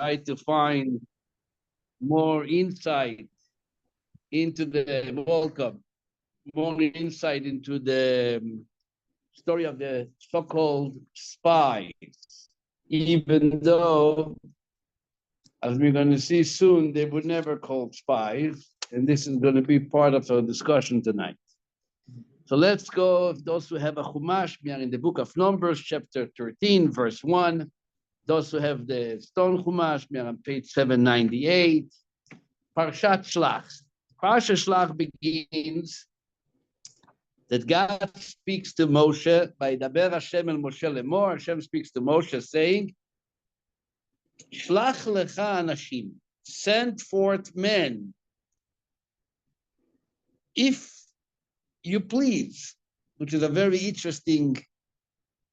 try to find more insight into the welcome, more insight into the story of the so-called spies, even though, as we're going to see soon, they were never called spies, and this is going to be part of our discussion tonight. So let's go, those who have a Chumash, we are in the book of Numbers, chapter 13, verse 1. Those who have the stone Chumash, we are on page 798. Parshat Shelach. Parsha Shelach begins that God speaks to Moshe by Daber Hashem el Moshe lemor. Hashem speaks to Moshe saying, Shlach lecha anashim, send forth men, if you please, which is a very interesting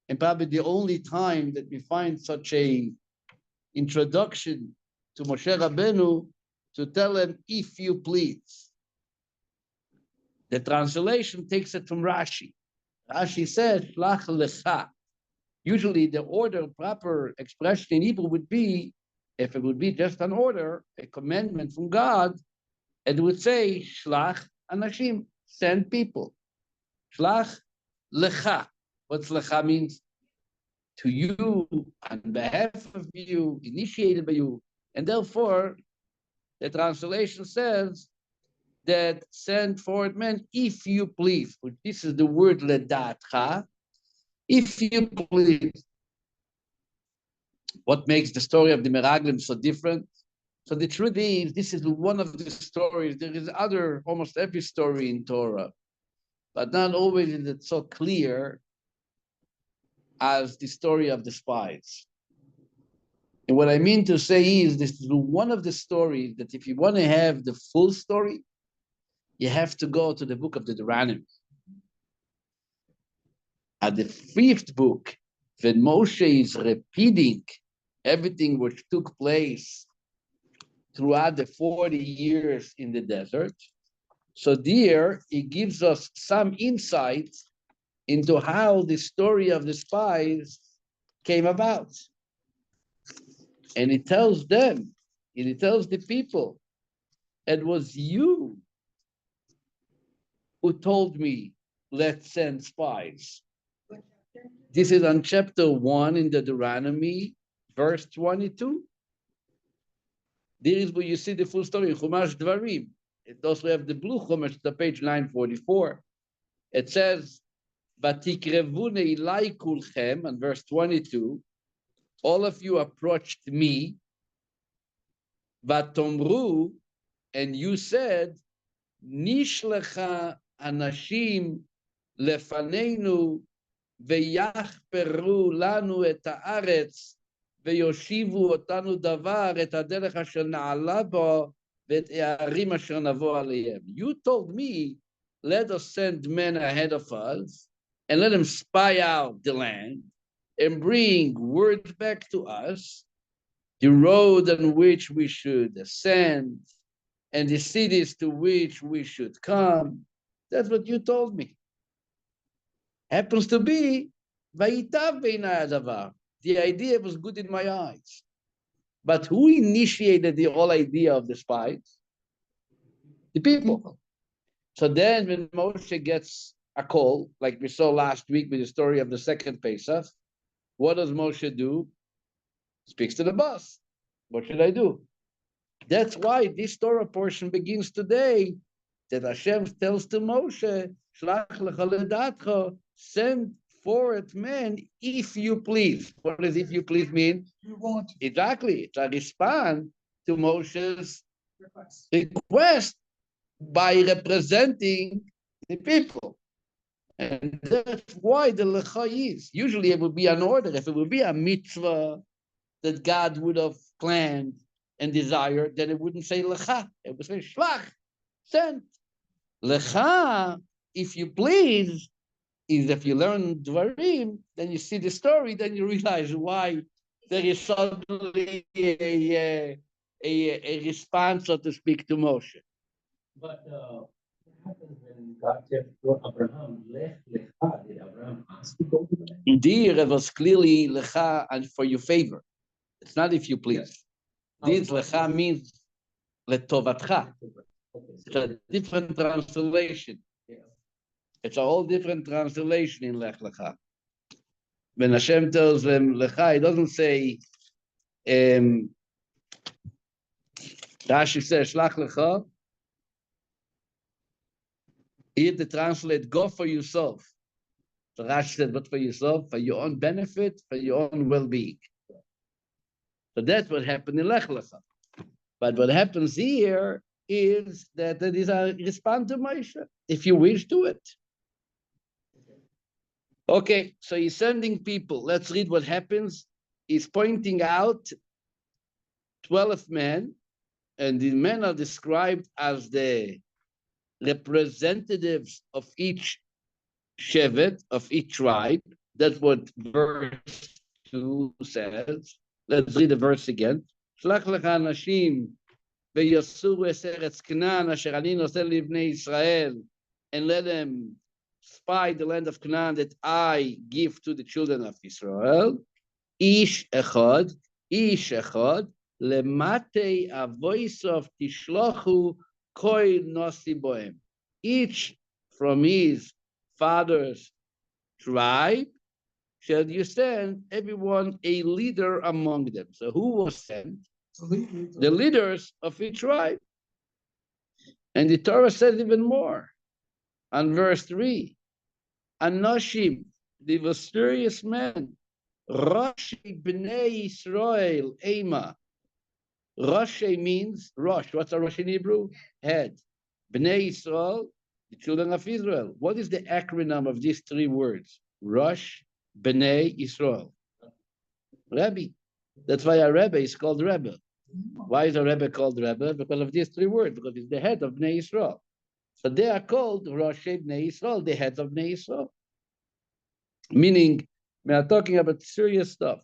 and probably the only time that we find such a introduction to Moshe Rabbeinu to tell him, if you please. The translation takes it from Rashi. Rashi says, Shlach lecha. Usually the order, proper expression in Hebrew would be, if it would be just an order, a commandment from God, it would say, Shlach anashim, send people. Shlach lecha. What's lecha means? To you, on behalf of you, initiated by you. And therefore, the translation says that send forth men, if you please. This is the word ledatcha, if you please. What makes the story of the Meraglim so different? So the truth is, this is one of the stories. There is almost every story in Torah, but not always is it so clear as the story of the spies. And what I mean to say is, this is one of the stories that if you want to have the full story, you have to go to the book of the Deuteronomy. At the fifth book, when Moshe is repeating everything which took place throughout the 40 years in the desert, so there he gives us some insight into how the story of the spies came about. And he tells them, and he tells the people, it was you who told me, let's send spies. This is on chapter 1 in the Deuteronomy, verse 22. There is where you see the full story in Chumash Dvarim. It also have the blue Chumash, the page 944. It says, Vatikrevune ilai kulchem, on verse 22, all of you approached me, Vatomru, and you said, Nishlecha anashim lefanenu ויחפרו לנו את הארץ ויושיבו אותנו דבר את הדרך אשר נעלה בו ואת הערים אשר נבוא עליהם. You told me, let us send men ahead of us and let them spy out the land and bring word back to us, the road on which we should ascend and the cities to which we should come. That's what you told me. Happens to be, the idea was good in my eyes. But who initiated the whole idea of the spies? The people. So then when Moshe gets a call, like we saw last week with the story of the second Pesach, what does Moshe do? Speaks to the boss. What should I do? That's why this Torah portion begins today, that Hashem tells to Moshe, Shlach lecha ledatcha, send forth men if you please. What does if you please mean? You want. Exactly. It's a response to Moshe's request by representing the people. And that's why the lecha is. Usually it would be an order. If it would be a mitzvah that God would have planned and desired, then it wouldn't say lecha. It would say shlach, send. Lecha, if you please, is if you learn Dvarim, then you see the story, then you realize why there is suddenly a response, so to speak, to Moshe. But what happens when God said to Abraham, Lech lecha? Did Abraham ask to go to the land? Dear, it was clearly lecha and for your favor. It's not if you please. This lecha means letovatcha. It's a different translation. It's a whole different translation in Lech Lecha. When Hashem tells them lecha, he doesn't say, Rashi says, Shelach lecha. Here to translate, go for yourself. So Rashi said, but for yourself, for your own benefit, for your own well-being. So that's what happened in Lech Lecha. But what happens here is that these are respond to Moshe. If you wish, do it. Okay, so he's sending people. Let's read what happens. He's pointing out 12 men, and the men are described as the representatives of each shevet, of each tribe. That's what verse 2 says. Let's read the verse again. Shlach lecha anashim v'yasuru es eretz Canaan asher ani noseh livnei Israel, and let them spy the land of Canaan that I give to the children of Israel. Ish echad, lematei avoisov tishlochu koi nosi bohem. Each from his father's tribe shall you send everyone a leader among them. So who was sent? The leaders of each tribe. And the Torah says even more. On verse 3, Anoshim, the mysterious men, Roshi b'nei Israel, Ema. Roshi means Rosh. What's a Rosh in Hebrew? Head. B'nei Israel, the children of Israel. What is the acronym of these three words? Rosh, B'nei Israel. Rabbi. That's why a Rebbe is called Rebbe. Why is a Rebbe called Rebbe? Because of these three words, because he's the head of Bnei Israel. So they are called Rosh Bnei Israel, the heads of Bnei Israel. Meaning, we are talking about serious stuff.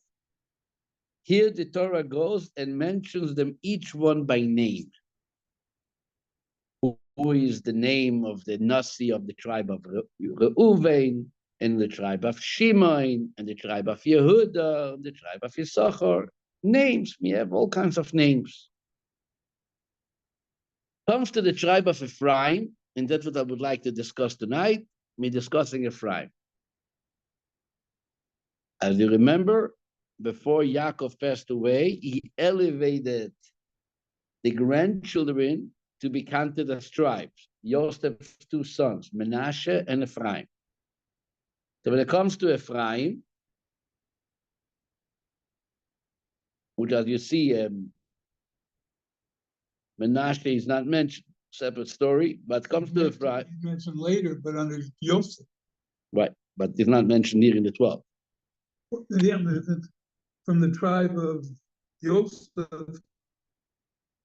Here the Torah goes and mentions them each one by name. Who is the name of the Nasi of the tribe of Reuven, and the tribe of Shimon, and the tribe of Yehuda, and the tribe of Yisachar. Names, we have all kinds of names. Comes to the tribe of Ephraim, and that's what I would like to discuss tonight. We're discussing Ephraim. As you remember, before Yaakov passed away, he elevated the grandchildren to be counted as tribes. Joseph's two sons, Menashe and Ephraim. So when it comes to Ephraim, which as you see, Menashe is not mentioned, separate story, but it comes to Ephraim. He's mentioned later, but under Yosef. Right, but it's not mentioned here in the 12. Yeah, from the tribe of Yosef, from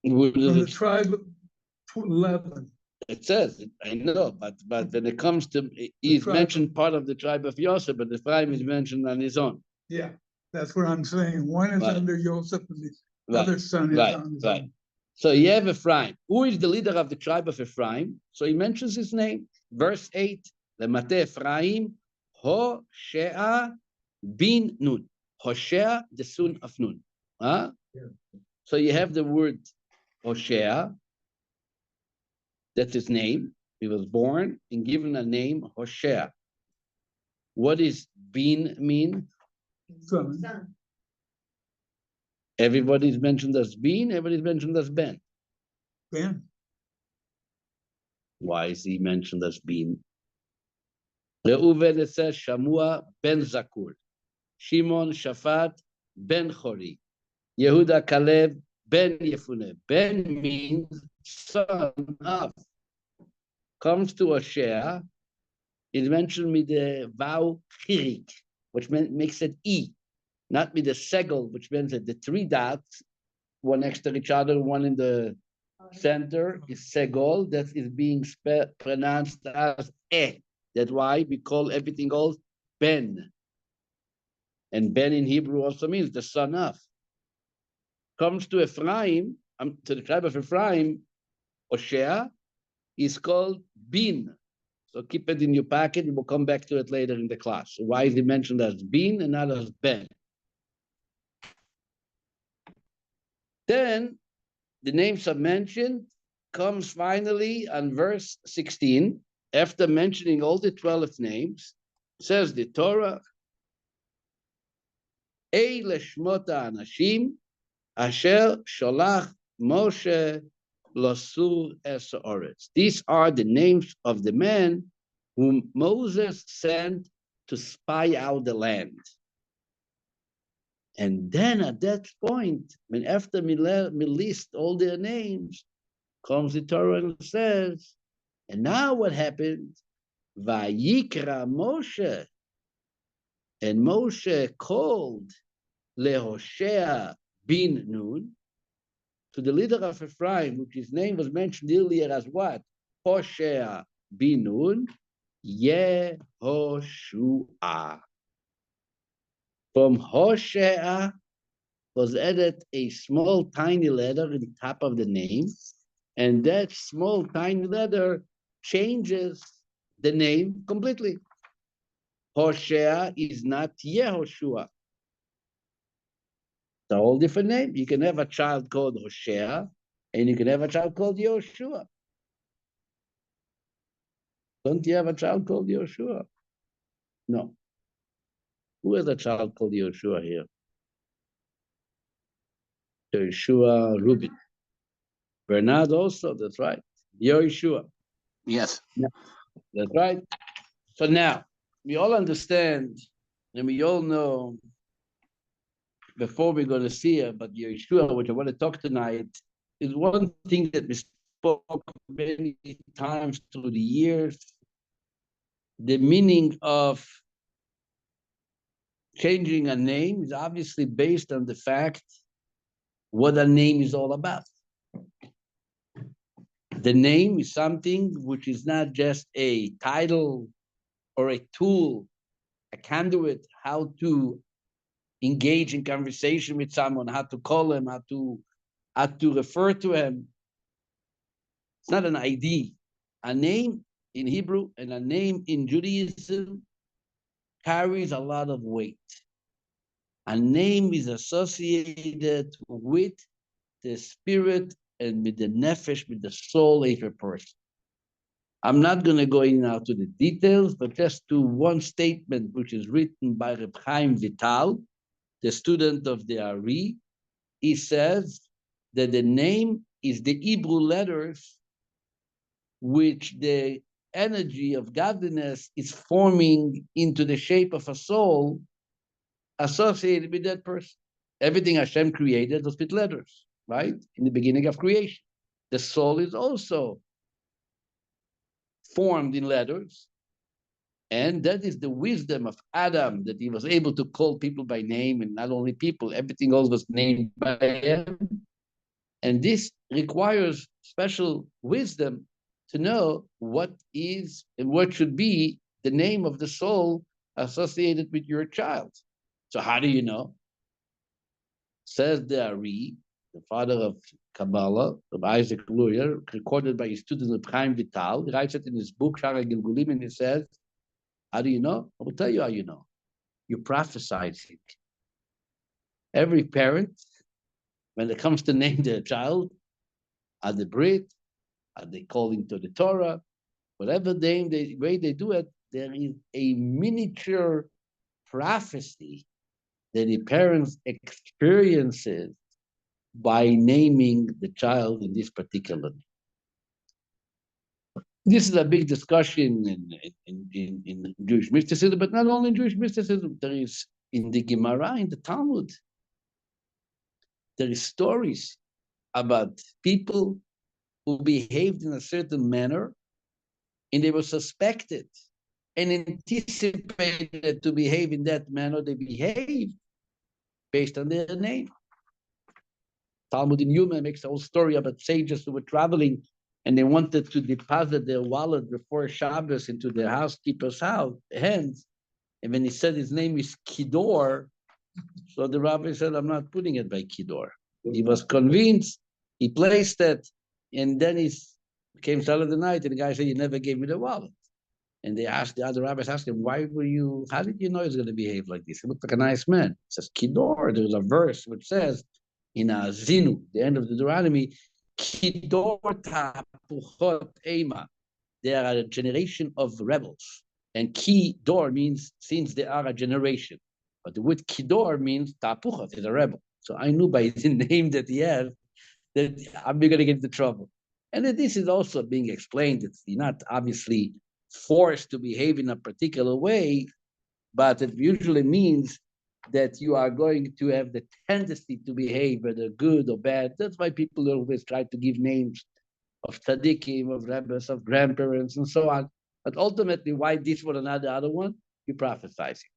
the tribe of 11. It says, I know, but when it comes to, he's mentioned part of the tribe of Yosef, but Ephraim is mentioned on his own. Yeah, that's what I'm saying. One is under Yosef and the other son is on his own. So you have Ephraim. Who is the leader of the tribe of Ephraim? So he mentions his name. Verse 8, Lemate Ephraim, Hoshea bin Nun. Hoshea, the son of Nun. Huh? Yeah. So you have the word Hoshea. That's his name. He was born and given a name, Hoshea. What does bin mean? Son. Everybody's mentioned as bin, everybody's mentioned as ben. Ben. Why is he mentioned as bin? Reuven, it says Shamua ben Zakur. Shimon, Shaphat, ben Chori. Yehuda, Caleb, ben Yefuneh. Ben means son of. Comes to Hoshea, is mentioned with the vowel chirik, which makes it E, not with the segel, which means that the three dots, one next to each other, one in the center, is segol, that is being pronounced as E. That's why we call everything else Ben. And Ben in Hebrew also means the son of. Comes to Ephraim, to the tribe of Ephraim, Hoshea, is called Bin. So keep it in your pocket. We'll come back to it later in the class. So why is he mentioned as Bin and not as Ben? Then the names are mentioned, comes finally on verse 16, after mentioning all the 12 names, says the Torah, Eile Shmota Anashim, Asher Sholach Moshe Losur Es Oretz. These are the names of the men whom Moses sent to spy out the land. And then at that point, when after we list all their names, comes the Torah and says, and now what happened? Vayikra Moshe. And Moshe called Lehoshea bin Nun, to the leader of Ephraim, which his name was mentioned earlier as what? Hoshea bin Nun, Yehoshua. From Hoshea was added a small tiny letter in the top of the name, and that small tiny letter changes the name completely. Hoshea is not Yehoshua. It's a whole different name. You can have a child called Hoshea, and you can have a child called Yehoshua. Don't you have a child called Yehoshua? No. Who has a child called Yehoshua here? Yehoshua Rubin. Bernard also, that's right. Yehoshua. Yes. Yeah, that's right. So now, we all understand, and we all know, before we're going to see about Yehoshua, which I want to talk tonight, is one thing that we spoke many times through the years, the meaning of changing a name is obviously based on the fact what a name is all about. The name is something which is not just a title or a tool, a conduit, how to engage in conversation with someone, how to call him, how to refer to him. It's not an ID. A name in Hebrew and a name in Judaism carries a lot of weight. A name is associated with the spirit and with the nefesh, with the soul of a person. I'm not going to go in now to the details, but just to one statement which is written by Reb Chaim Vital, the student of the Ari. He says that the name is the Hebrew letters which the energy of godliness is forming into the shape of a soul associated with that person. Everything Hashem created was with letters, right? In the beginning of creation. The soul is also formed in letters. And that is the wisdom of Adam, that he was able to call people by name, and not only people, everything else was named by him. And this requires special wisdom to know what is and what should be the name of the soul associated with your child. So how do you know? Says the Ari, the father of Kabbalah, of Isaac Luria, recorded by his student of Chaim Vital. He writes it in his book, Shara Gilgulim, and he says, how do you know? I will tell you how you know. You prophesied it. Every parent, when it comes to name their child, at the Brit, are they calling to the Torah, whatever way they do it, there is a miniature prophecy that the parents experiences by naming the child in this particular name. This is a big discussion in Jewish mysticism, but not only in Jewish mysticism. There is in the Gemara, in the Talmud, there is stories about people who behaved in a certain manner, and they were suspected and anticipated to behave in that manner. They behaved based on their name. Talmud in Yuma makes a whole story about sages who were traveling and they wanted to deposit their wallet before Shabbos into their housekeeper's hands. And when he said his name is Kidor, so the rabbi said, I'm not putting it by Kidor. He was convinced, he placed it, and then he came Saturday the night, and the guy said, you never gave me the wallet. And they asked, the other rabbis asked him, how did you know he's going to behave like this? He looked like a nice man. He says, Kidor, there's a verse which says, in Azinu, the end of the Deuteronomy, Kidor Tapuchot Ema. They are a generation of rebels. And Kidor means since they are a generation. But the word Kidor means Tapuchot is a rebel. So I knew by the name that he has that I'm going to get into trouble. And that this is also being explained. It's not obviously forced to behave in a particular way, but it usually means that you are going to have the tendency to behave, whether good or bad. That's why people always try to give names of tzaddikim, of rabbis, of grandparents, and so on. But ultimately, why this one and not the other one? You're prophesizing.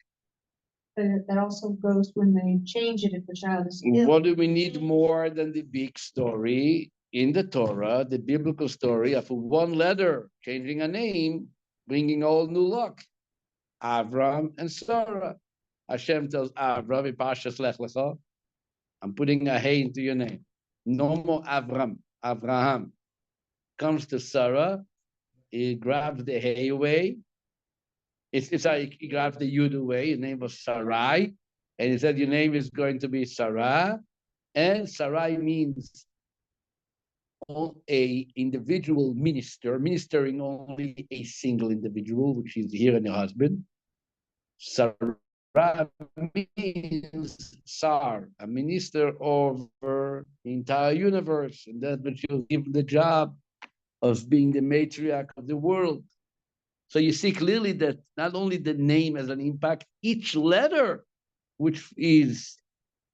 But that also goes when they change it if the child is ill. What do we need more than the big story in the Torah, the biblical story of one letter changing a name, bringing all new luck? Avram and Sarah. Hashem tells Avram in Parsha Shelach Lecha, I'm putting a hay into your name. No more Avram, Avraham. Comes to Sarah, he grabs the hay away. It's like he grabs the yud away. His name was Sarai, and he said, your name is going to be Sarah. And Sarai means a individual minister, ministering only a single individual, which is here and your husband. Sarah means Sar, a minister over the entire universe, and that's what she'll give the job of being the matriarch of the world. So you see clearly that not only the name has an impact, each letter, which is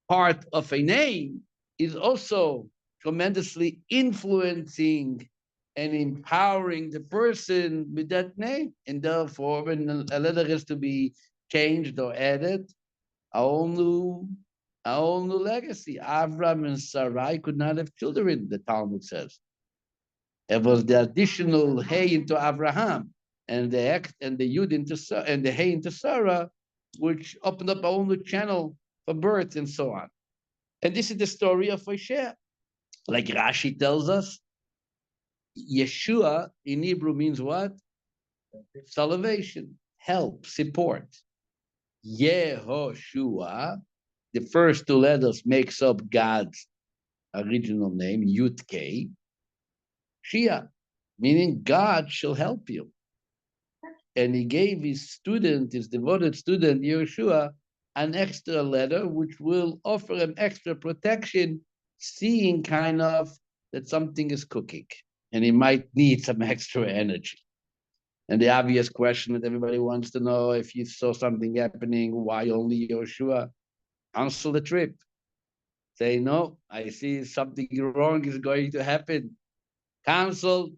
part of a name, is also tremendously influencing and empowering the person with that name. And therefore, when a letter is to be changed or added, a whole new legacy. Avram and Sarai could not have children, the Talmud says. It was the additional hay into Abraham and the yud into Sarah, and the hay into Sarah, which opened up a whole new channel for birth and so on. And this is the story of Hoshea. Like Rashi tells us, Yeshua in Hebrew means what? Salvation, help, support. Yehoshua, the first two letters makes up God's original name, Yud K. Shia, meaning God shall help you. And he gave his student, his devoted student, Yeshua, an extra letter, which will offer him extra protection, seeing kind of that something is cooking, and he might need some extra energy. And the obvious question that everybody wants to know, if you saw something happening, why only Yeshua? Cancel the trip. Say, no, I see something wrong is going to happen. Cancelled.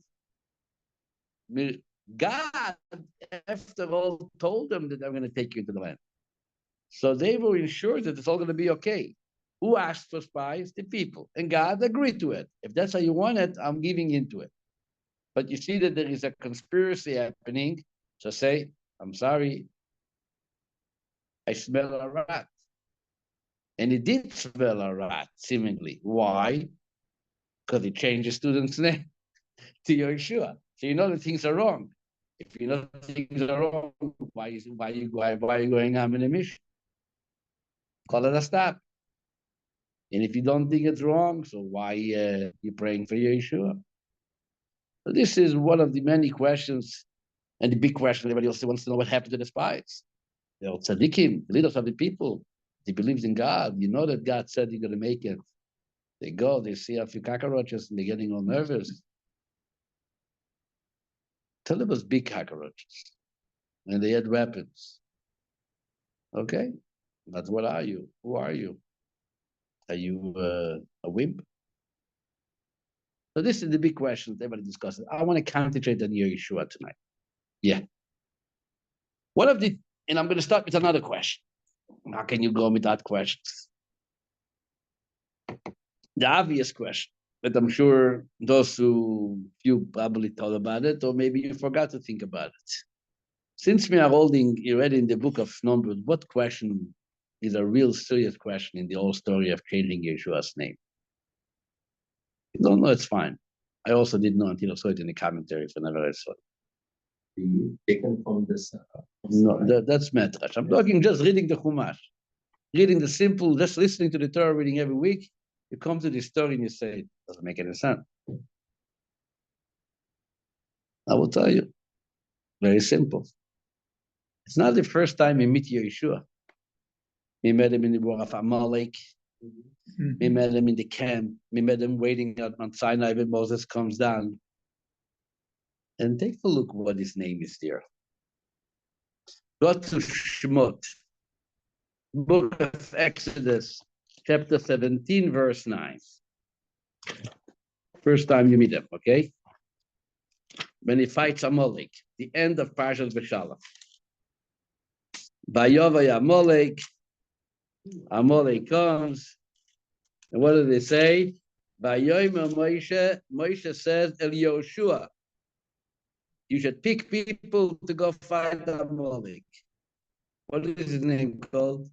God, after all, told them that I'm going to take you into the land. So they were ensured that it's all going to be okay. Who asked for spies? The people. And God agreed to it. If that's how you want it, I'm giving into it. But you see that there is a conspiracy happening. So say, I'm sorry, I smell a rat. And he did smell a rat, seemingly. Why? Because he changed the student's name to Yeshua. So you know that things are wrong. If you know things are wrong, why are you going on in a mission? Call it a stop. And if you don't think it's wrong, so why you praying for Yeshua? So this is one of the many questions, and the big question everybody also wants to know what happened to the spies. They are tzaddikim, the leaders of the people. They believed in God. You know that God said you're going to make it. They go, they see a few cockroaches, and they're getting all nervous. Tell them it was big cockroaches, and they had weapons. Okay, but what are you? Who are you? Are you a wimp? So this is the big question that everybody discusses. I want to concentrate on Yeshua tonight. Yeah. One of the, and I'm going to start with another question. How can you go without questions? The obvious question, but I'm sure those who you probably thought about it, or maybe you forgot to think about it. Since we are holding, you read in the book of Numbers, what question is a real serious question in the whole story of changing Yeshua's name? You don't know, it's fine. I also didn't know until I saw it in the commentaries whenever I saw it. Taken from this. No, that's Medrash. I'm talking just reading the Chumash, reading the simple, just listening to the Torah reading every week. You come to this story and you say, it doesn't make any sense. I will tell you, very simple. It's not the first time we meet Yeshua. We met him in the war of Amalek. We met him in the camp. We met him waiting at Mount Sinai when Moses comes down. And take a look what his name is there. Go to Shemot, book of Exodus, chapter 17, verse 9. First time you meet him, okay? When he fights Amalek, the end of Parsha Shelach. Vayova Amalek, Amalek comes, and what do they say? Vayomer Moshe, Moshe says, El Yoshua, you should pick people to go fight Amalek. What is his name called?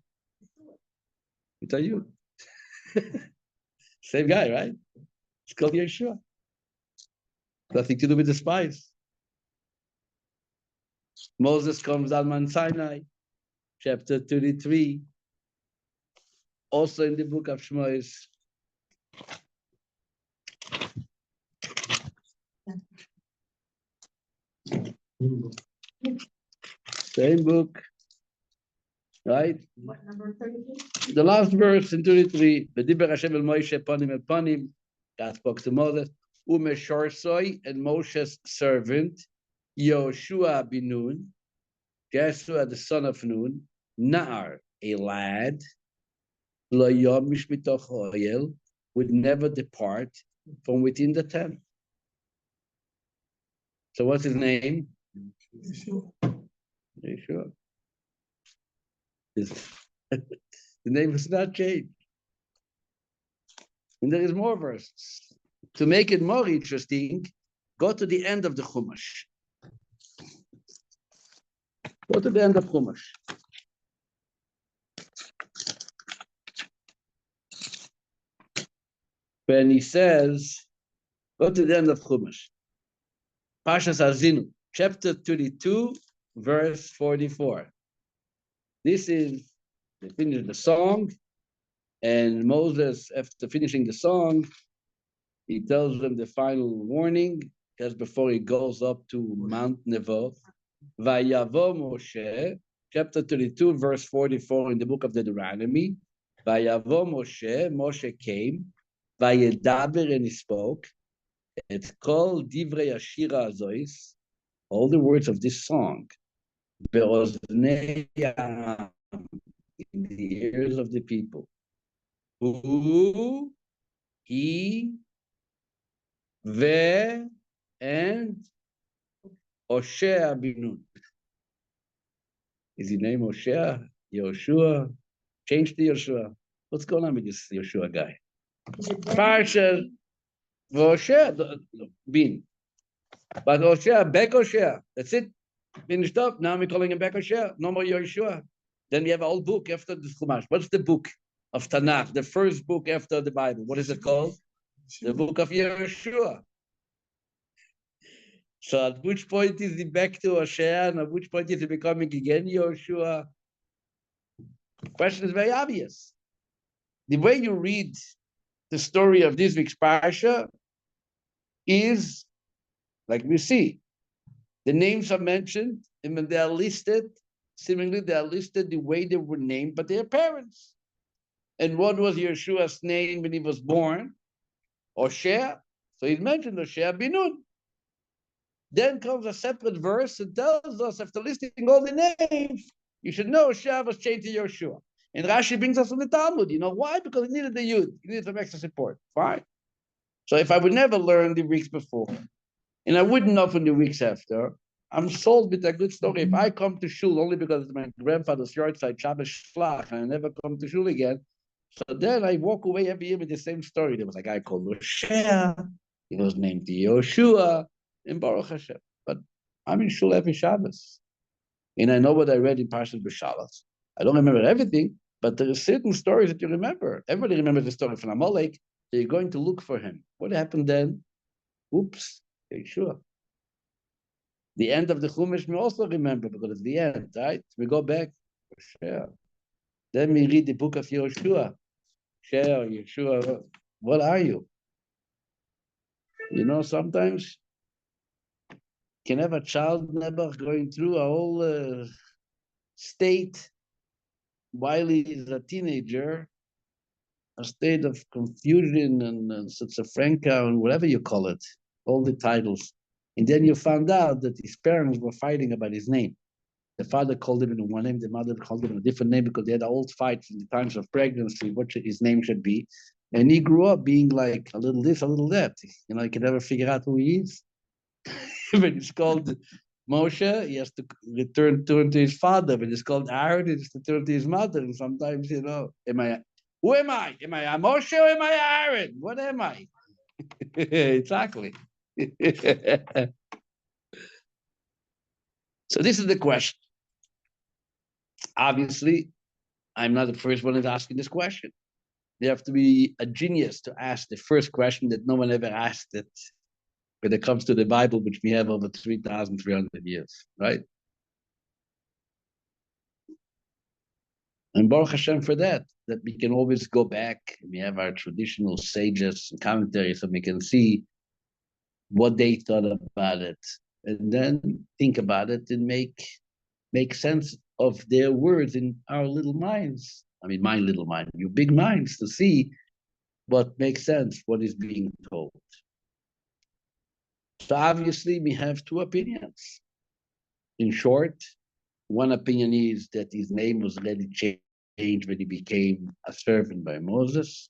I tell you. Same guy, right? It's called Yeshua. Nothing to do with the spies. Moses comes down Mount Sinai, chapter 33. Also in the book of Shmois. Same book, right? What, number 33? The last verse in 33. V'diber Hashem el Moshe panim el panim. God spoke to Moses. Umeshorsoi, and Moshe's servant, Yoshua bin Nun, Joshua the son of Nun, Naar, a lad, lo yomish mitoch oyel, would never depart from within the tent. So what's his name? Yeshua. The name has not changed. And there is more verses. To make it more interesting, go to the end of the Chumash. Go to the end of Chumash. When he says, go to the end of Chumash. Parsha Azinu, chapter 32, verse 44. This is, they finished the song, and Moses, after finishing the song, he tells them the final warning, just before he goes up to Mount Nevo. Vayavo Moshe, chapter 32, verse 44 in the book of Deuteronomy. Vayavo Moshe, Moshe came, Vayedaber, and he spoke. It's called Divrei Ashira Azois, all the words of this song. Be'oznei ha'am, in the ears of the people. Who, he, ve, and Hoshea bin Nun. Is his name Hoshea? Yoshua? Change to Yoshua. What's going on with this Yoshua guy? Parsha, Hoshea bin. But Hoshea, back Hoshea. That's it. Finished up. Now we're calling him back Hoshea. No more Yoshua. Then we have a whole book after the Chumash. What's the book of Tanakh? The first book after the Bible. What is it called? The book of Yeshua. So at which point is he back to Hoshea, and at which point is he becoming again Yoshua? The question is very obvious. The way you read the story of this week's Parsha is, like we see, the names are mentioned, and when they are listed, seemingly they are listed the way they were named by their parents. And what was Yeshua's name when he was born? Hoshea. So he's mentioned Hoshea bin Nun. Then comes a separate verse and tells us, after listing all the names, you should know Hoshea was changed to Yeshua. And Rashi brings us from the Talmud. You know why? Because he needed the Yud. He needed some extra support. Fine. So if I would never learn the weeks before, and I wouldn't know from the weeks after, I'm sold with a good story. If I come to shul only because it's my grandfather's yard side, Shabbos Shelach, and I never come to shul again, so then I walk away every year with the same story. There was a guy called Hoshea. He was named Yoshua. In Baruch Hashem. But I'm in shul every Shabbos. And I know what I read in Parsha B'Shalach. I don't remember everything, but there are certain stories that you remember. Everybody remembers the story from Amalek. So you're going to look for him. What happened then? Oops, Yeshua. The end of the Chumash we also remember, because it's the end, right? We go back. Then we read the book of Yoshua. Yeshua. What are you? You know, sometimes you can have a child never going through a whole state while he's a teenager, a state of confusion and schizophrenia and whatever you call it, all the titles. And then you found out that his parents were fighting about his name. The father called him in one name, the mother called him in a different name because they had an old fight in the times of pregnancy, what his name should be. And he grew up being like a little this, a little that. You know, he can never figure out who he is. When he's called Moshe, he has to turn to his father. When he's called Aaron, he has to turn to his mother. And sometimes, you know, who am I? Am I a Moshe or am I Aaron? What am I? Exactly. So this is the question. Obviously, I'm not the first one that's asking this question. You have to be a genius to ask the first question that no one ever asked it when it comes to the Bible, which we have over 3,300 years, right? And Baruch Hashem for that we can always go back. We have our traditional sages and commentaries so we can see what they thought about it and then think about it and make sense of their words in our little minds. I mean, my little mind, your big minds, to see what makes sense, what is being told. So obviously we have two opinions. In short, one opinion is that his name was already changed when he became a servant by Moses.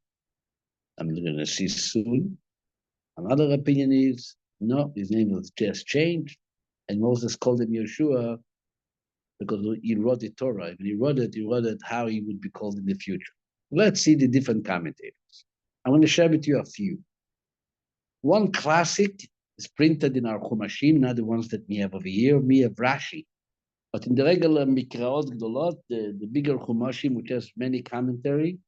I'm going to see soon. Another opinion is, no, his name was just changed, and Moses called him Yeshua because he wrote the Torah. When he wrote it how he would be called in the future. Let's see the different commentators. I want to share with you a few. One classic is printed in our Chumashim, not the ones that we have over here. We have Rashi. But in the regular Mikraot Gdolot, the bigger Chumashim, which has many commentary,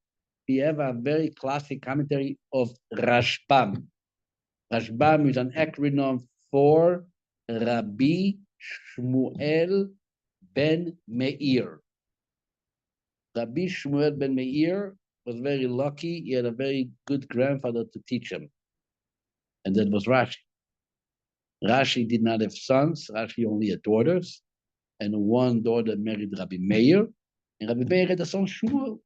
we have a very classic commentary of Rashbam. Rashbam is an acronym for Rabbi Shmuel ben Meir. Rabbi Shmuel ben Meir was very lucky. He had a very good grandfather to teach him. And that was Rashi. Rashi did not have sons. Rashi only had daughters. And one daughter married Rabbi Meir. And Rabbi Meir had a son, Shmuel.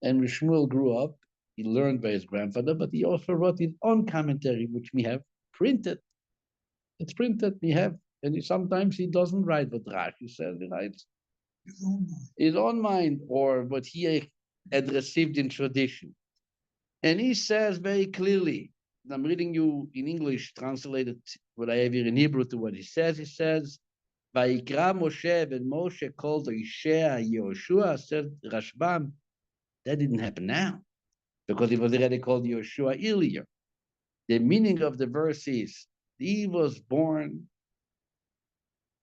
And when Shmuel grew up, he learned by his grandfather, but he also wrote his own commentary, which we have printed. It's printed, we have. And sometimes he doesn't write what Rashi says. He writes his own mind, or what he had received in tradition. And he says very clearly, I'm reading you in English, translated what I have here in Hebrew to what he says. He says, Vayikra Moshe, when Moshe called Yeshua Yehoshua, said Rashbam, that didn't happen now, because he was already called Yehoshua earlier. The meaning of the verse is, he was born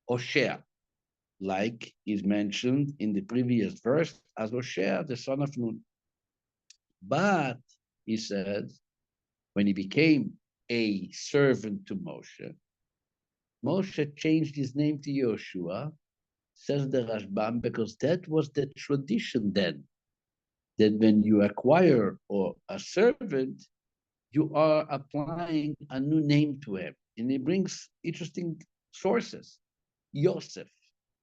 Hoshea, like is mentioned in the previous verse as Hoshea, the son of Nun. But, he says, when he became a servant to Moshe, Moshe changed his name to Yehoshua, says the Rashbam, because that was the tradition then, that when you acquire a servant, you are applying a new name to him. And he brings interesting sources. Yosef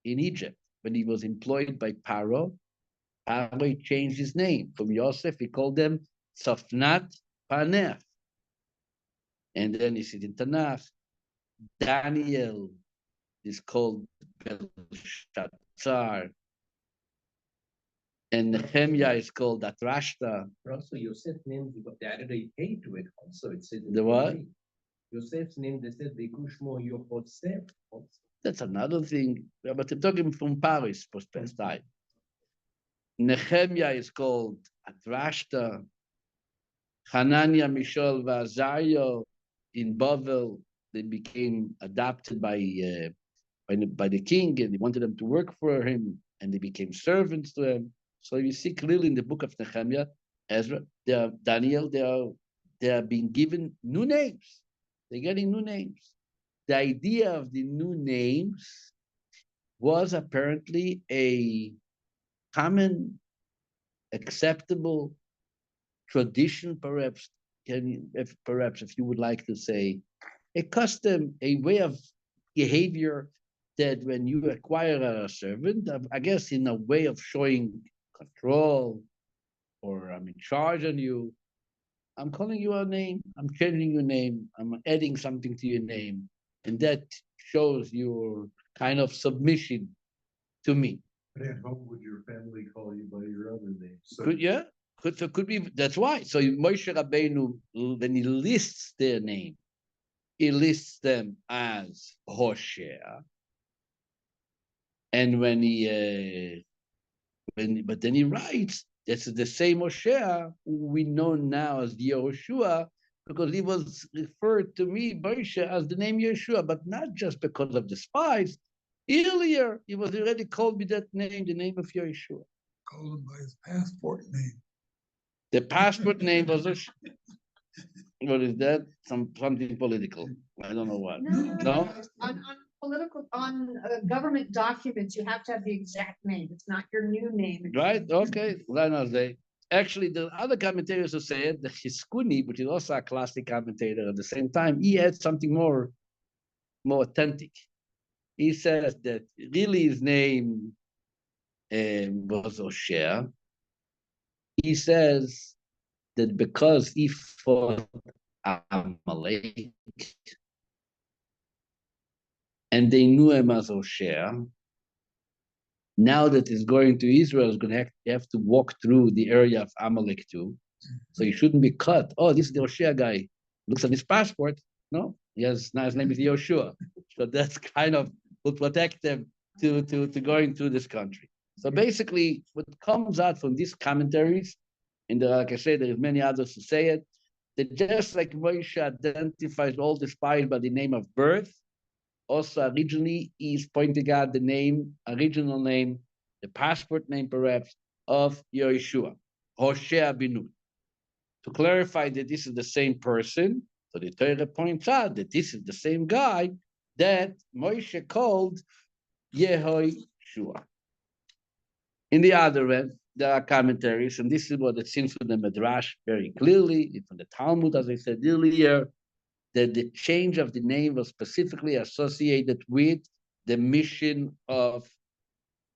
in Egypt, when he was employed by Paro changed his name. From Yosef, he called them Tzafnat Paneh. And then he said in Tanakh, Daniel is called Belshazzar. And Nehemiah is called Atrashta. Also, Yosef named, they added a K to it also. It said the what? Yosef's name, they said, Bekushmo Yosef. That's another thing. But I'm talking from Paris, post-time. Nehemiah is called Atrashta. Hananiah, Mishael, Azariah in Bavel, they became adopted by the king, and he wanted them to work for him, and they became servants to him. So you see clearly in the book of Nehemiah, Ezra, Daniel, they are being given new names. They're getting new names. The idea of the new names was apparently a common, acceptable tradition, perhaps if perhaps if you would like to say a custom, a way of behavior that when you acquire a servant, I guess in a way of showing control or I'm in charge on you, I'm calling you a name, I'm changing your name, I'm adding something to your name, and that shows your kind of submission to me. But at home, would your family call you by your other name? So Could be, that's why. So Moshe Rabbeinu, when he lists their name, he lists them as Hoshea. And when but then he writes, that's the same Hoshea who we know now as Yehoshua, because he was referred to me, Moshe, as the name Yeshua, but not just because of the spies. Earlier, he was already called me that name, the name of Yeshua. Called him by his passport name. The passport name was what is that? Something political. I don't know what. No? On political, government documents, you have to have the exact name. It's not your new name. Right? Okay. Actually, the other commentators who said that Hiskuni, which is also a classic commentator at the same time, he had something more authentic. He says that really his name was Hoshea. He says that because he fought Amalek and they knew him as Hoshea, now that he's going to Israel, he's going to have to walk through the area of Amalek too. So he shouldn't be cut. Oh, this is the Hoshea guy. Looks at his passport. No, now his name is Yoshua. So that's kind of will protect them to going through this country. So basically, what comes out from these commentaries, and like I said, there is many others who say it, that just like Moshe identifies all the spies by the name of birth, also originally he's pointing out the name, original name, the passport name perhaps, of Yeshua, Hoshea bin Nun. To clarify that this is the same person, so the Torah points out that this is the same guy that Moshe called Yehoshua. In the other end, there are commentaries, and this is what it seems from the Midrash very clearly, from the Talmud, as I said earlier, that the change of the name was specifically associated with the mission of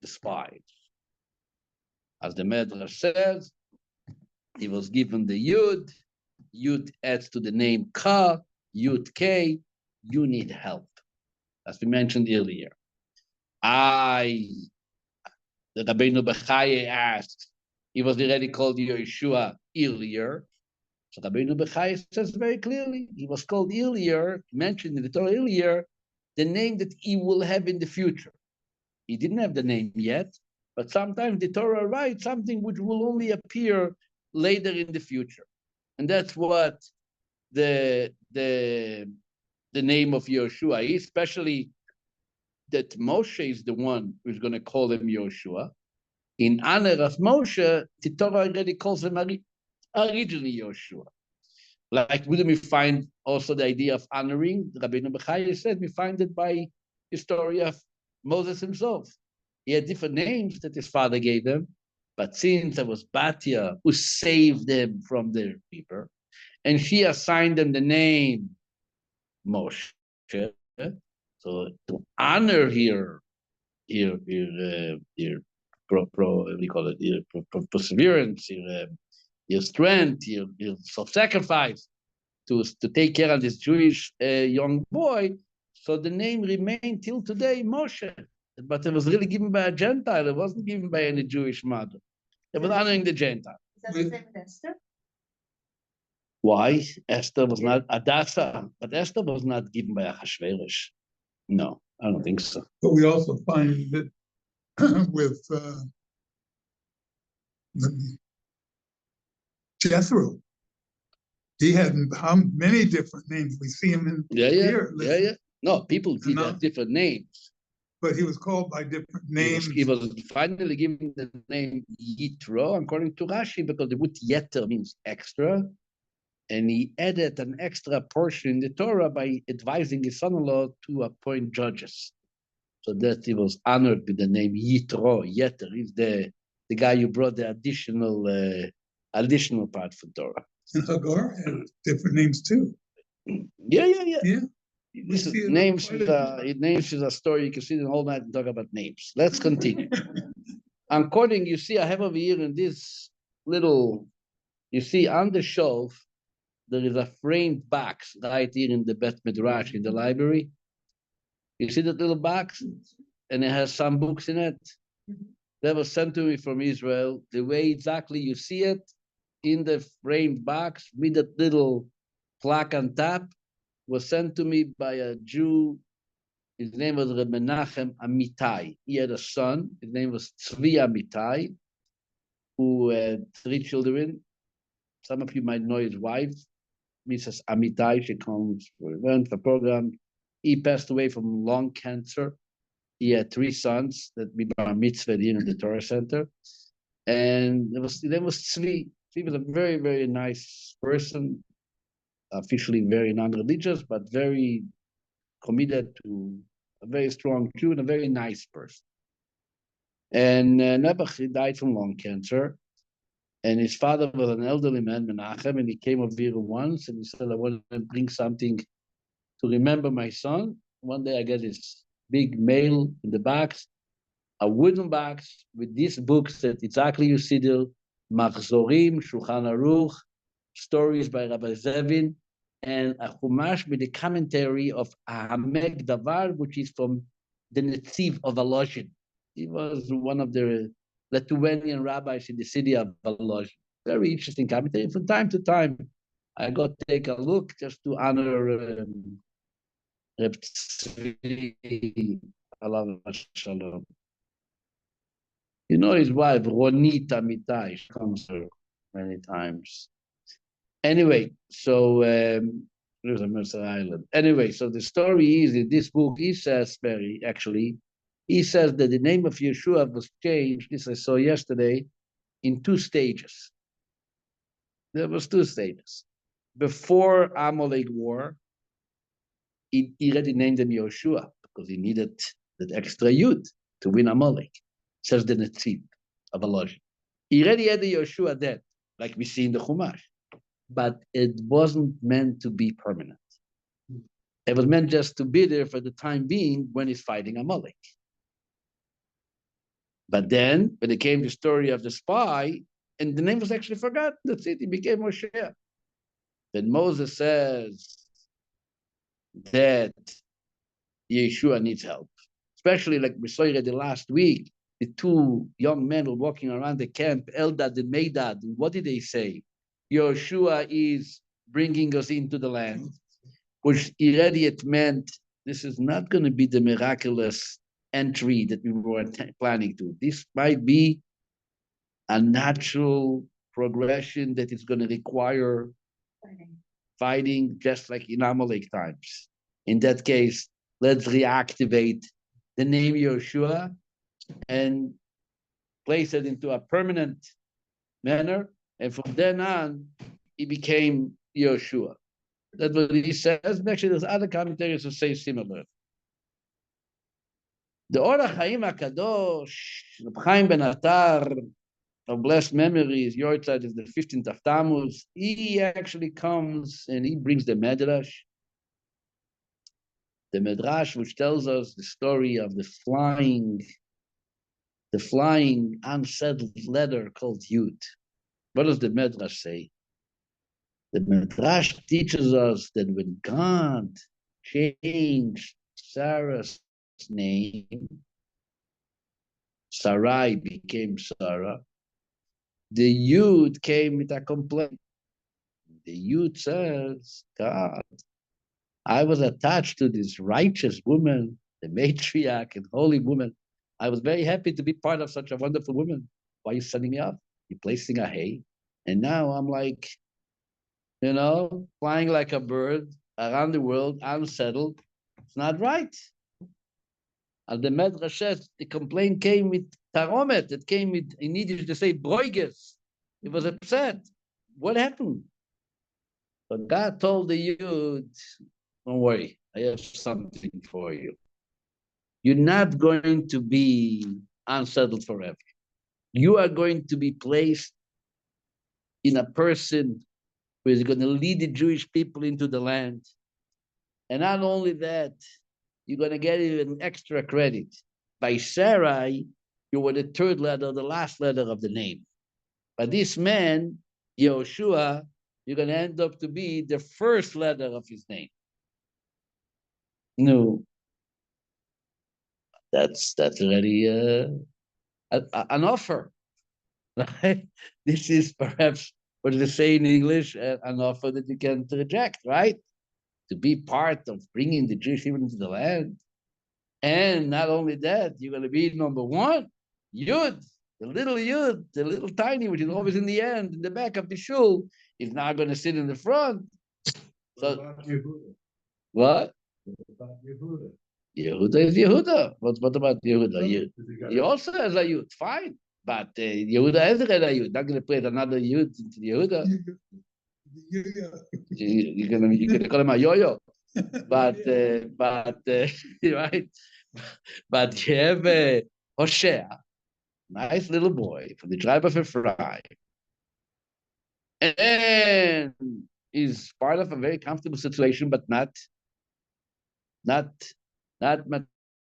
the spies. As the Midrash says, he was given the Yud. Yud adds to the name Ka, Yud K, you need help, as we mentioned earlier. The Rabbeinu Bechaye asks, he was already called Yeshua earlier. So Rabbeinu Bechaye says very clearly, he was called earlier, mentioned in the Torah earlier, the name that he will have in the future. He didn't have the name yet, but sometimes the Torah writes something which will only appear later in the future. And that's what the name of Yeshua is, especially that Moshe is the one who's going to call him Yeshua. In honor of Moshe, the Torah already calls him originally Yeshua. Like, wouldn't we find also the idea of honoring? Rabbeinu Bechaye said we find it by the story of Moses himself. He had different names that his father gave him, but since there was Batia who saved them from their people, and she assigned them the name Moshe. So to honor here, perseverance, your strength, your self-sacrifice to take care of this Jewish young boy. So the name remained till today Moshe, but it was really given by a Gentile. It wasn't given by any Jewish mother. It was honoring the Gentile. Is that the same with Esther? Why? Esther was not Adasa, but Esther was not given by Achashverosh. No, I don't think so. But we also find that with Jethro, he had how many different names. We see him in here. Yeah. No, people did have different names. But he was called by different names. He was finally given the name Yitro, according to Rashi, because the word Yeter means extra. And he added an extra portion in the Torah by advising his son-in-law to appoint judges. So that he was honored with the name Yitro. Yeter is the guy who brought the additional part for Torah. And Hagar had different names too. Yeah. Yeah. This is, names is a story. You can sit the whole night and talk about names. Let's continue. I'm quoting, you see, I have over here in this little, you see on the shelf, there is a framed box right here in the Bet Midrash in the library. You see that little box? And it has some books in it. That was sent to me from Israel. The way exactly you see it in the framed box with that little plaque on top was sent to me by a Jew. His name was Rabbi Menachem Amitai. He had a son. His name was Tzvi Amitai, who had 3 children. Some of you might know his wife, Mrs. Amitai. She comes for event, for program. He passed away from lung cancer. He had 3 sons that we bar mitzvah here in the Torah Center. And his name was Tzvi. He was a very, very nice person, officially very non-religious, but very committed to a very strong Jew and a very nice person. And Nebuch died from lung cancer. And his father was an elderly man, Menachem, and he came over here once and he said, I want to bring something to remember my son. One day I get this big mail in the box, a wooden box with these books that exactly you see there, Machzorim, Shulchan Aruch, stories by Rabbi Zevin, and a Chumash with the commentary of Ahamek Davar, which is from the Netziv of Volozhin. He was one of the Lithuanian rabbis in the city of Volozhin. Very interesting commentary. From time to time, I got to take a look just to honor Reb Tzvi, alav shalom. You know his wife, Ronit Amitai, she comes here many times. Anyway, so there's a Mercer Island. Anyway, so the story is in this book, he says, he says that the name of Yeshua was changed, this I saw yesterday, in 2 stages. There was 2 stages. Before Amalek War, he already named him Yeshua because he needed that extra yud to win Amalek, says the Netziv of Volozhin. He already had the Yeshua then, like we see in the Chumash. But it wasn't meant to be permanent. It was meant just to be there for the time being when he's fighting Amalek. But then, when it came the story of the spy, and the name was actually forgotten, that's it, he became Moshe. Then Moses says that Yeshua needs help. Especially like we saw already last week, the 2 young men were walking around the camp, Eldad and Medad, and what did they say? Yeshua is bringing us into the land, which already it meant this is not going to be the miraculous entry that we were planning to. This might be a natural progression that is going to require fighting just like in Amalek times. In that case, let's reactivate the name Yeshua and place it into a permanent manner. And from then on, he became Yeshua. That's what he says. And actually, there's other commentators who say similar. The Orach Chaim HaKadosh, Reb Chaim ben Atar, of blessed memories, your side is the 15th of Tammuz. He actually comes and he brings the Medrash. The Medrash, which tells us the story of the flying unsettled letter called Yud. What does the Medrash say? The Medrash teaches us that when God changed Sarah's name, Sarai became Sarah, the Yud came with a complaint. The Yud says, God, I was attached to this righteous woman, the matriarch and holy woman. I was very happy to be part of such a wonderful woman. Why are you setting me up? You're placing a hay. And now I'm like, flying like a bird around the world, unsettled. It's not right. And the Medrash says the complaint came with taromet. It came with, in Yiddish to say, broiges. He was upset. What happened? But God told the Yud, don't worry, I have something for you. You're not going to be unsettled forever. You are going to be placed in a person who is going to lead the Jewish people into the land. And not only that, you're going to get even extra credit. By Sarai, you were the third letter, the last letter of the name. But this man, Yehoshua, you're going to end up to be the first letter of his name. No, that's already an offer. Right? This is perhaps what they say in English, an offer that you can't reject, right? To be part of bringing the Jewish people into the land. And not only that, you're going to be number one, Yud, the little Yud, the little tiny, which is always in the end, in the back of the shul, is now going to sit in the front. So, what? Yehuda is Yehuda. What about Yehuda? He also has a Yud, fine. But Yehuda has a Yud. Not going to put another Yud into Yehuda. You're gonna call him a yo-yo. But right? But you have Hoshea, nice little boy from the tribe of Ephraim, and he's part of a very comfortable situation, but not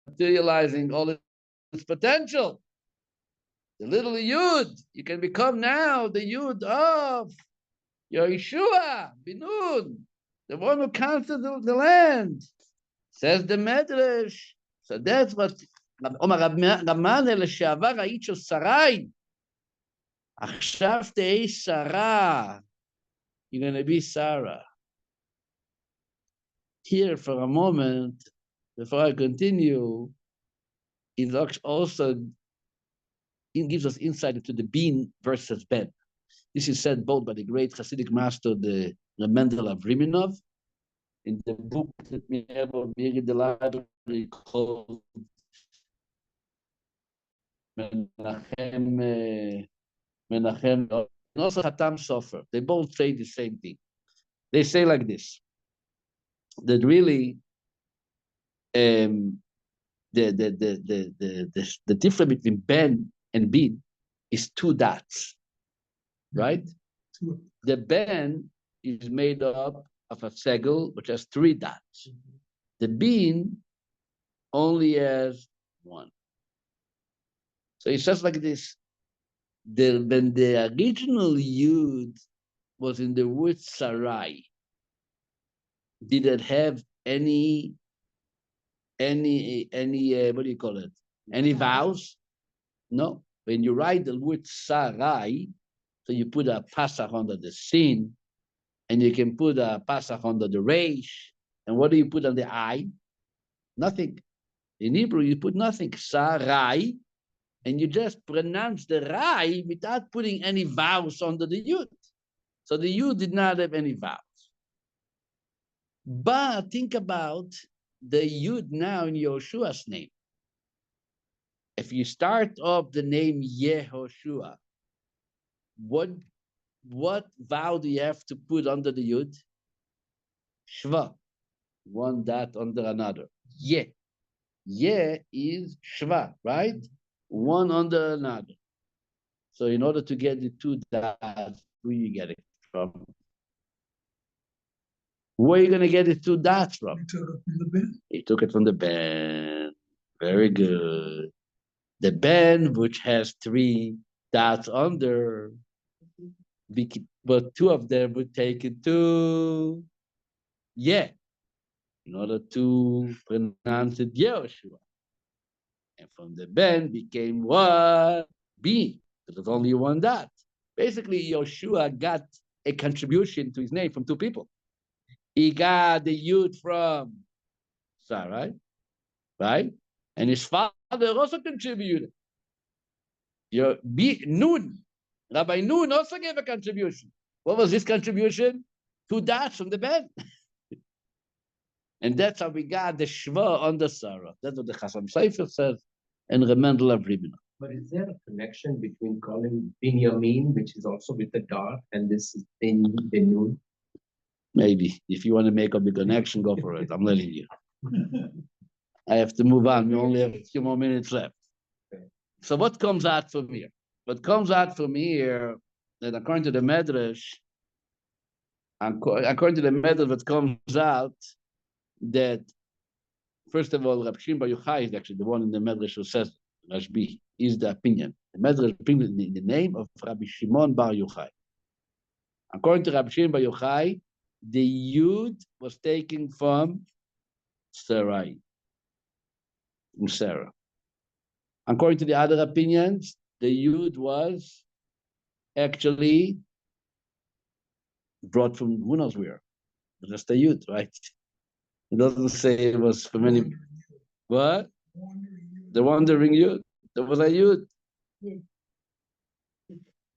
materializing all its potential. The little Yud, you can become now the Yud of Yeshua, Binun, the one who conquered the land. Says the Medrash. So that's what אומר רמנה לשעבר היית של שרי. עכשיו תהי שרה. You're going to be Sarah. Here for a moment, before I continue, it also gives us insight into the bin versus ben. This is said both by the great Hasidic master, the Mendel of Riminov, in the book that we have in the library called Menachem, and also Hatam Sofer. They both say the same thing. They say like this, that really the difference between Ben and Bin is two dots, right? The Ben is made up of a segel which has three dots. The Bin only has one. So it says like this: when the original Yud was in the word Sarai, did it have any what do you call it? Any vowels? No. When you write the word Sarai, so you put a pasach under the sin, and you can put a pasach under the reish. And what do you put on the I? Nothing. In Hebrew, you put nothing. Sarai, and you just pronounce the Rai without putting any vowels under the Yud. So the Yud did not have any vowels. But think about the Yud now in Yehoshua's name. If you start off the name Yehoshua, what vowel do you have to put under the Yud? Shva. One dot under another. Ye. Ye is Shva, right? One under another. So in order to get the two dots, where you get it from? Where are you going to get the two dots from? He took it from the Ben. Very good. The Ben, which has three dots under, but two of them would take it to yeah, in order to pronounce it Yehoshua. And from the Ben became what? B. There's only one dot. Basically, Yehoshua got a contribution to his name from two people. He got the Yud from Sarai, right? And his father also contributed. Nun, Rabbi Nun also gave a contribution. What was his contribution? Two dots from the Ben. And that's how we got the Shva under Sarah. That's what the Chasam Sofer says, and Remendel of Ribina. But is there a connection between calling Binyamin, which is also with the dot, and this is Benun? Maybe. If you want to make up a connection, go for it. I'm letting you. I have to move on. We only have a few more minutes left. Okay. So what comes out from here? What comes out from here, that according to the Medrash, According to the method that comes out, that first of all, Rabbi Shimon Bar Yochai is actually the one in the Medrash who says Rashbi is the opinion. The Medrash opinion in the name of Rabbi Shimon Bar Yochai. According to Rabbi Shimon Bar Yochai, the Yud was taken from Sarai, from Sarah. According to the other opinions, the Yud was actually brought from who knows where. Just a Yud, right? It doesn't say it was from any. What? The wandering Yud. There was a Yud.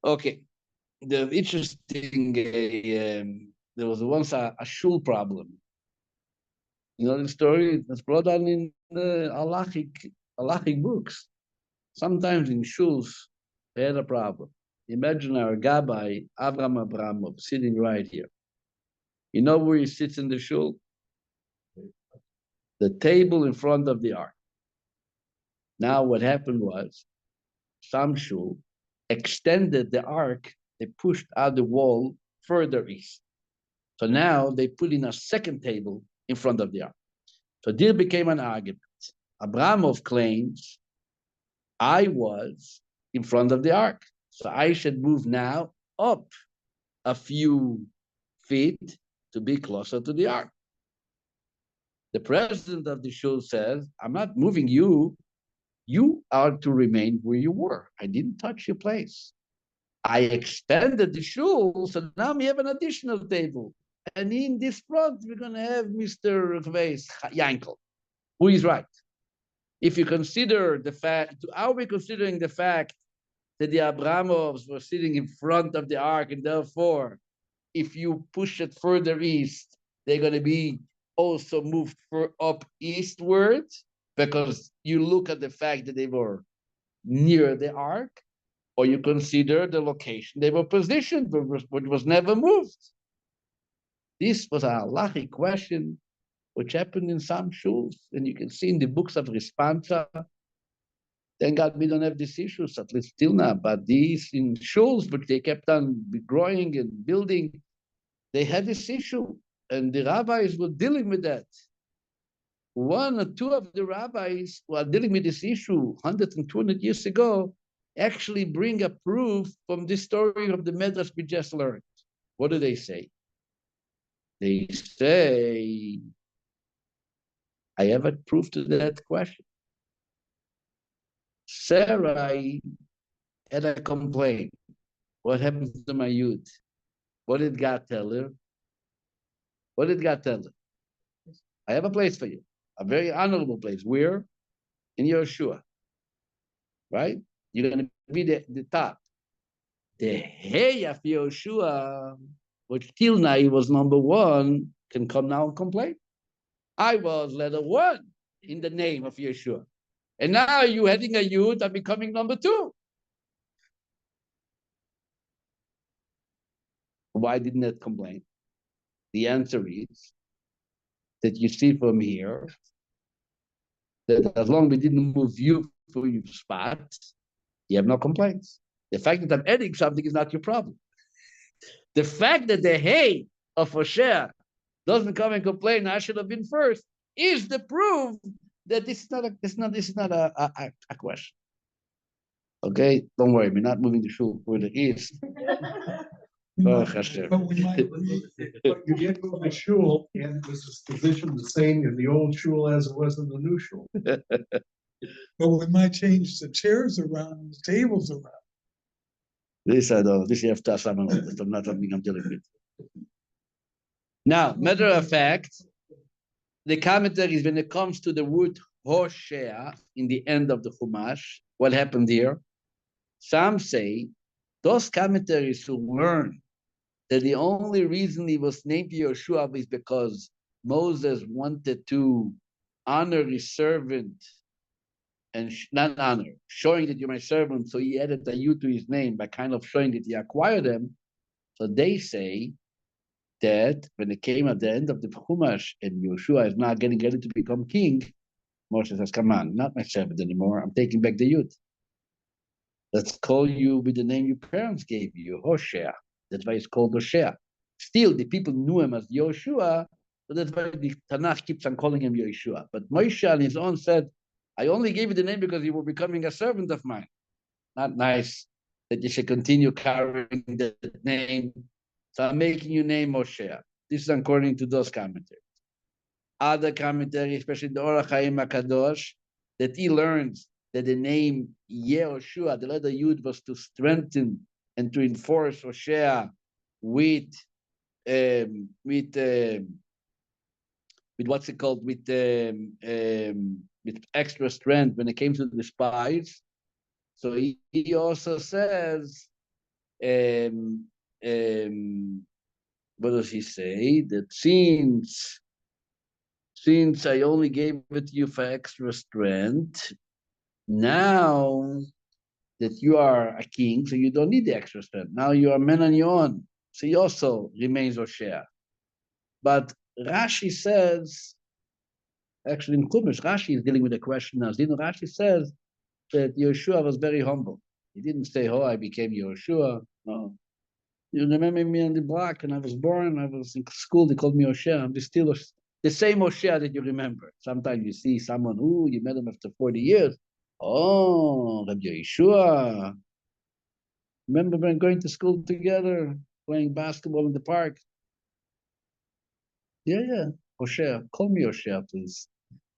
Okay. The interesting, there was once a shul problem. You know the story? It's brought down in the halachic books. Sometimes in shuls, they had a problem. Imagine our Gabbai, Avram Abramov, sitting right here. You know where he sits in the shul? The table in front of the ark. Now what happened was, some shul extended the ark, they pushed out the wall further east. So now they put in a second table in front of the ark. So there became an argument. Abramov claims, I was in front of the ark, so I should move now up a few feet to be closer to the ark. The president of the shul says, I'm not moving you. You are to remain where you were. I didn't touch your place. I expanded the shul, so now we have an additional table. And in this front, we're going to have Mr. Yankel, who is right. If you consider the fact, are we considering the fact that the Abramovs were sitting in front of the ark, and therefore, if you push it further east, they're going to be also moved up eastward, because you look at the fact that they were near the ark, or you consider the location they were positioned, which was never moved. This was a halachic question, which happened in some shuls, and you can see in the books of Responsa. Thank God we don't have these issues, at least till now, but these in shuls, which they kept on growing and building, they had this issue, and the rabbis were dealing with that. One or two of the rabbis who are dealing with this issue 100 and 200 years ago actually bring a proof from this story of the Medrash we just learned. What do they say? They say, I have a proof to that question. Sarai had a complaint. What happened to my youth? What did God tell her? What did God tell her? I have a place for you, a very honorable place. Where? In Yeshua. Right? You're going to be the top. The hey of Yeshua, which till now he was number one, can come now and complain. I was letter one in the name of Yeshua. And now you heading a youth are becoming number two. Why didn't that complain? The answer is that you see from here that as long as we didn't move you for your spot, you have no complaints. The fact that I'm adding something is not your problem. The fact that the hay of Hoshea doesn't come and complain, I should have been first, is the proof that this is not a question. Okay, don't worry, we're not moving the shul further east. But we might But you did move the shul, and it was positioned the same in the old shul as it was in the new shul. But we might change the chairs around and the tables around. This I don't. This you have to ask someone else. That's not something I'm dealing with. Now, matter of fact, the commentaries when it comes to the word Hoshea in the end of the Chumash, what happened here? Some say those commentaries who learn that the only reason he was named Yeshua is because Moses wanted to honor his servant, and not honor, showing that you're my servant, so he added a you to his name by kind of showing that he acquired them. So they say that when it came at the end of the Chumash and Yeshua is now getting ready to become king, Moshe says, come on, not my servant anymore, I'm taking back the youth. Let's call you with the name your parents gave you, Hoshea. That's why it's called Hoshea. Still, the people knew him as Yoshua, so that's why the Tanakh keeps on calling him Yoshua. But Moshe on his own said, I only gave you the name because you were becoming a servant of mine. Not nice that you should continue carrying that name. So I'm making you name Moshe. This is according to those commentaries. Other commentary, especially the Orach Chaim HaKadosh, that he learns that the name Yehoshua, the letter Yud, was to strengthen and to enforce Hoshea with what's it called, with extra strength when it came to the spies. So he also says, what does he say? That since I only gave it to you for extra strength, now that you are a king, so you don't need the extra strength. Now you are a man on your own. So he also remains Hoshea. But Rashi says, actually in Chumash, Rashi is dealing with a question now. Rashi says that Yeshua was very humble. He didn't say, oh, I became Yeshua. No. You remember me on the block when I was born, I was in school, they called me Hoshea. I'm still the same Hoshea that you remember. Sometimes you see someone, you met him after 40 years. Oh, Rabbi Yeshua. Remember when going to school together, playing basketball in the park? Yeah. Hoshea, call me Hoshea, please.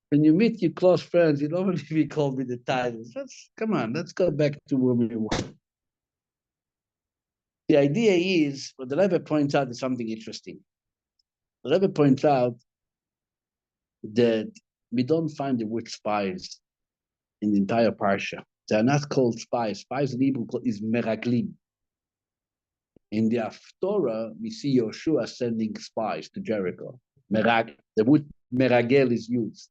When you meet your close friends, you don't want to be called with the titles. Come on, let's go back to where we were. The idea is, what the Rabbi points out is something interesting. The Rabbi points out that we don't find the word spies in the entire Parsha. They are not called spies. Spies in Hebrew is meraglim. In the Haftorah, we see Yoshua sending spies to Jericho. The word meragel is used.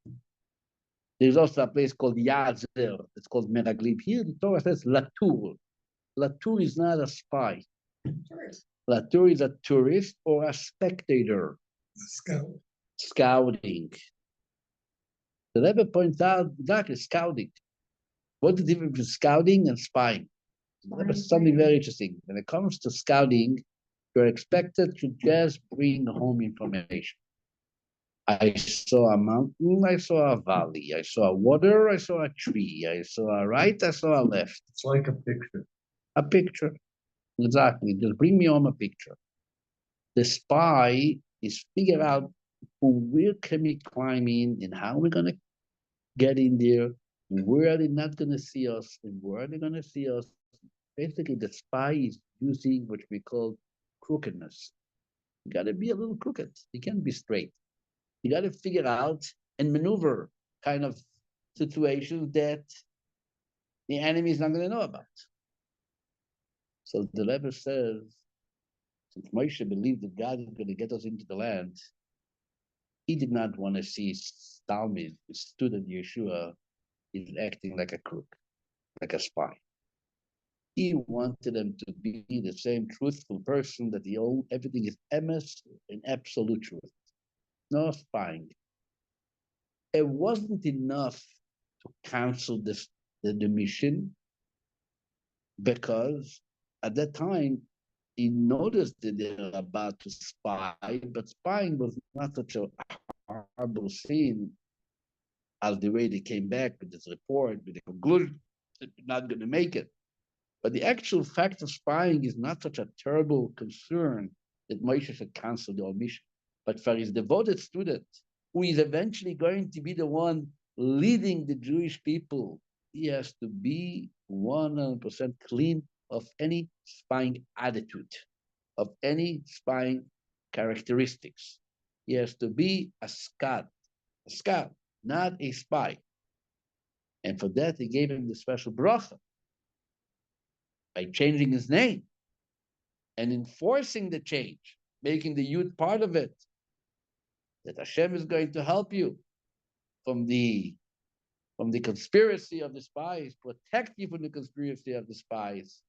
There's also a place called Yazer. It's called meraglim. Here the Torah says Latur. Latur is not a spy. Tourist. Latur is a tourist or a spectator. Scouting. The Rebbe points out exactly scouting. What's the difference between scouting and spying? That's something very interesting. When it comes to scouting, you're expected to just bring home information. I saw a mountain, I saw a valley, I saw water, I saw a tree, I saw a right, I saw a left. It's like a picture. A picture. Exactly. Just bring me home a picture. The spy is figure out where can we climb in and how we're going to get in there, where are they not going to see us, and where are they going to see us. Basically, the spy is using what we call crookedness. You got to be a little crooked. You can't be straight. You got to figure out and maneuver kind of situations that the enemy is not going to know about. So the Rebbe says, since Moshe believed that God is going to get us into the land, he did not want to see Talmud, the student Yeshua, is acting like a crook, like a spy. He wanted them to be the same truthful person that everything is emes and absolute truth. No spying. It wasn't enough to cancel the mission, because at that time he noticed that they were about to spy, but spying was not such a horrible scene as the way they came back with this report, with the conclusion that they're not going to make it. But the actual fact of spying is not such a terrible concern that Moshe should cancel the whole mission. But for his devoted student, who is eventually going to be the one leading the Jewish people, he has to be 100% clean of any spying attitude, of any spying characteristics. He has to be a scout, not a spy. And for that, he gave him the special bracha by changing his name and enforcing the change, making the youth part of it, that Hashem is going to help you from the conspiracy of the spies, protect you from the conspiracy of the spies.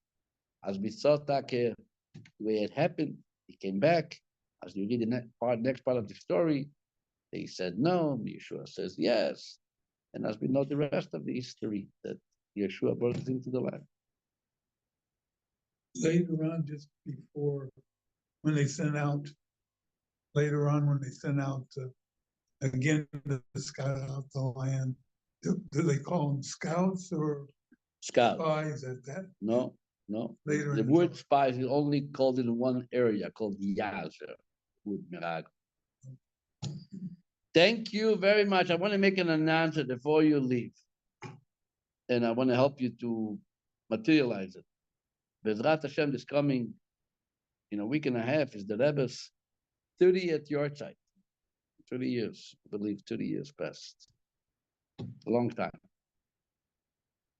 As we saw the way it happened, he came back. As you read the next part of the story, they said no, Yeshua says yes. And as we know the rest of the history, that Yeshua brought us into the land. Later on, just before when they send out, later on, when they send out, again, to scout out the land, do they call them scouts or Scout. spies at that? No. Later The in word spies is only called in one area called Yazer. Word Mirag. Thank you very much. I want to make an announcement before you leave. And I want to help you to materialize it. Bezrat Hashem is coming in a week and a half is the Rebbe's 30th yahrzeit. 30 years, I believe 30 years passed. A long time.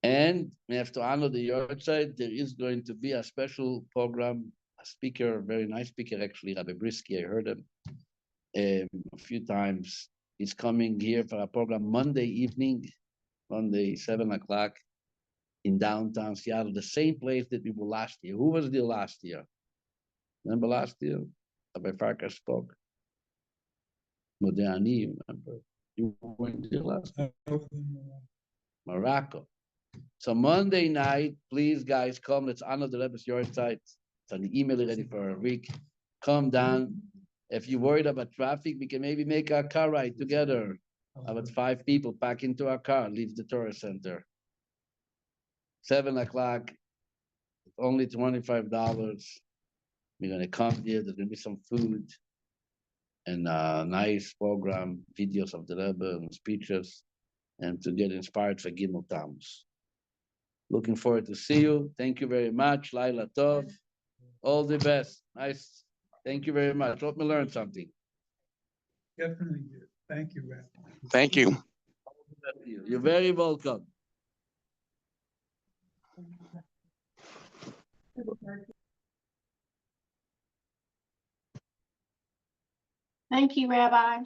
And we have to honor the yahrzeit. There is going to be a special program, a speaker, a very nice speaker actually, Rabbi Brisky, I heard him a few times. He's coming here for a program Monday evening, Monday, 7 o'clock in downtown Seattle, the same place that we were last year. Who was there last year? Remember last year? Rabbi Farkash spoke. Mordechai, remember? You weren't there last year? Morocco. So Monday night, please guys, come. Let's honor the Rebbe's yahrzeit. It's on the email ready for a week. Come down. If you're worried about traffic, we can maybe make a car ride together. About 5 people pack into our car, leave the tourist center. 7 o'clock, only $25. We're gonna come here. There's gonna be some food and a nice program, videos of the Rebbe and speeches, and to get inspired for Gimel Tammuz. Looking forward to see you. Thank you very much. Laila Tov. All the best. Nice. Thank you very much. Hope we learned something. Definitely did. Thank you, Rabbi. Thank you. You're very welcome. Thank you, Rabbi.